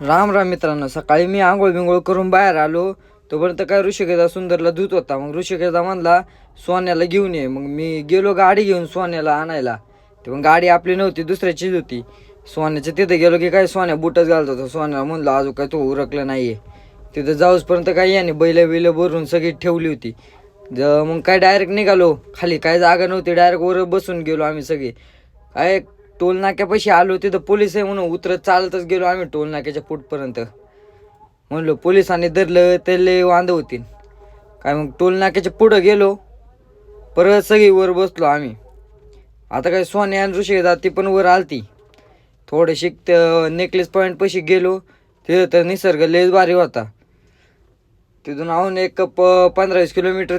राम राम मित्रांनो, सकाळी मी आंघोळ बिंघोळ करून बाहेर आलो. तोपर्यंत काय ऋषिकेचा सुंदरला धुत होता. मग ऋषिकेचा म्हणला सोन्याला घेऊन ये. मग मी गेलो गाडी घेऊन सोन्याला आणायला. ते मग गाडी आपली नव्हती, दुसऱ्याचीच होती. सोन्याच्या तिथे गेलो की काय सोन्या बुटच घालत होता. सोन्याला म्हणलं अजून काय तो उरकलं नाहीये. तिथं जाऊसपर्यंत काय याने बैल बिल भरून सगळी ठेवली होती. मग काय डायरेक्ट निघालो खाली, काय जागा नव्हती, डायरेक्ट वर बसून गेलो आम्ही सगळे. काय टोल नाक्यापाशी आलो, तिथं पोलीस आहे म्हणून उतरत चालतच गेलो आम्ही टोल नाक्याच्या पुटपर्यंत. म्हणलो पोलिसांनी धरलं ते लय वांद होतील काय. मग टोल नाक्याच्या पुढं गेलो, परत सगळी वर बसलो आम्ही. आता काय सोन्या आणि ऋषी ती पण वर आलती. थोडेशी नेकलेस पॉईंट पाशी गेलो, तिथं तर निसर्ग लयच भारी होता. तिथून आहून एक 15-20 किलोमीटर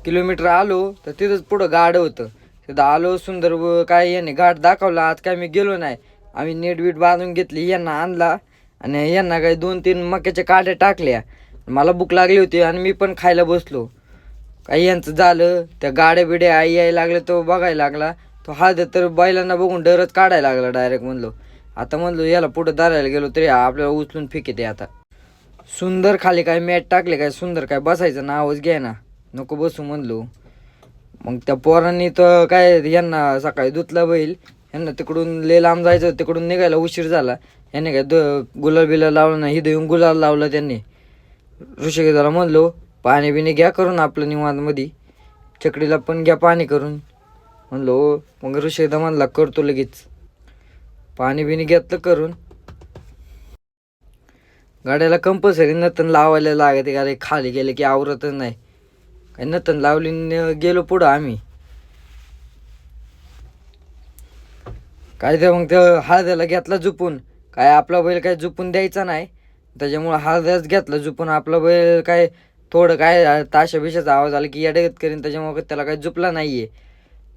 किलोमीटर आलो तर तिथंच पुढं गाड होतं. तिथं आलो, सुंदर काय याने घाट दाखवला. आज काय मी गेलो नाही. आम्ही नेट बीट बांधून घेतली, यांना आणला आणि यांना काही 2-3 मक्याच्या काड्या टाकल्या. मला भूक लागली होती आणि मी पण खायला बसलो. काही यांचं झालं, त्या गाड्या बिड्या आई यायला लागल्या तो बघायला लागला. तो हळद तर बैलांना बघून डरच काढायला लागला डायरेक्ट. म्हणलो याला पुढं धरायला गेलो तरी आपल्याला उचलून फेकते. आता सुंदर खाली काय मॅट टाकले, काय सुंदर काय बसायचं नावच घ्या ना, नको बसू म्हणलो. मग त्या पोरांनी तर काय यांना सकाळी धुतला बैल. यांना तिकडून लय लांब जायचं, तिकडून निघायला उशीर झाला. यांनी काय गुलाल बिलाल लावलं नाही, इथं येऊन गुलाल लावला त्यांनी. ऋषिकेशाला म्हणलो पाणी बिणी घ्या करून आपलं निवांतमध्ये, चकडीला पण घ्या पाणी करून म्हणलो. मग ऋषिकेशा म्हणला करतो लगेच. पाणी बिणी घेतलं करून. गाड्याला कंपल्सरी नतन लावायला लागते, का रे खाली गेले की आवरतच नाही. काही नतन लावली गेलो पुढं आम्ही. काय ते मग त्या हळद्याला घेतला झुपून. काय आपला बैल काय झुपून द्यायचा नाही, त्याच्यामुळं हळद्याच घेतला झुपून. आपला बैल काय थोडं काय ताशा बिशाचा आवाज आला की येडगत करीन, त्याच्यामुळं त्याला काय झुपला नाहीये.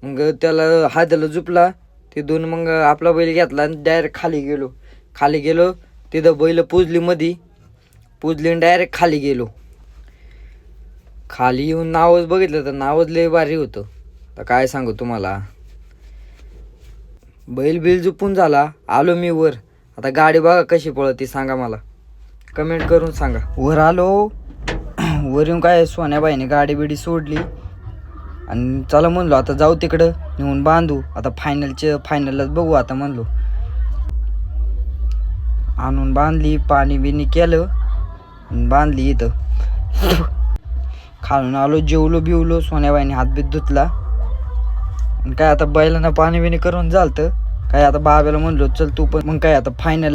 मग त्याला हळद्याला झुपला. तिथून मग आपला बैल घेतला आणि डायरेक्ट खाली गेलो. तिथं बैल पुजली पुजली आणि डायरेक्ट खाली गेलो. खाली येऊन नावच बघितलं तर नावच लय भारी होतं. तर काय सांगू तुम्हाला. बैल बिल झुपून झाला, आलो मी वर. आता गाडी बघा कशी पळती सांगा, मला कमेंट करून सांगा. वर आलो, वर येऊन काय सोन्याबाईने गाडी बिडी सोडली आणि चला म्हणलो आता जाऊ तिकडं नेऊन बांधू. आता फायनललाच बघू आता म्हणलो. आणून बांधली, पाणी बिणी केलं आणि बांधली इथं. खालून आलो, जेवलो बिवलो, सोन्याबाईने हातबीत धुतला. काय आता बैलांना पाणी बिणी करून झालतं. काय आता बाब्याला म्हणलो चल तू पण. मग काय आता फायनल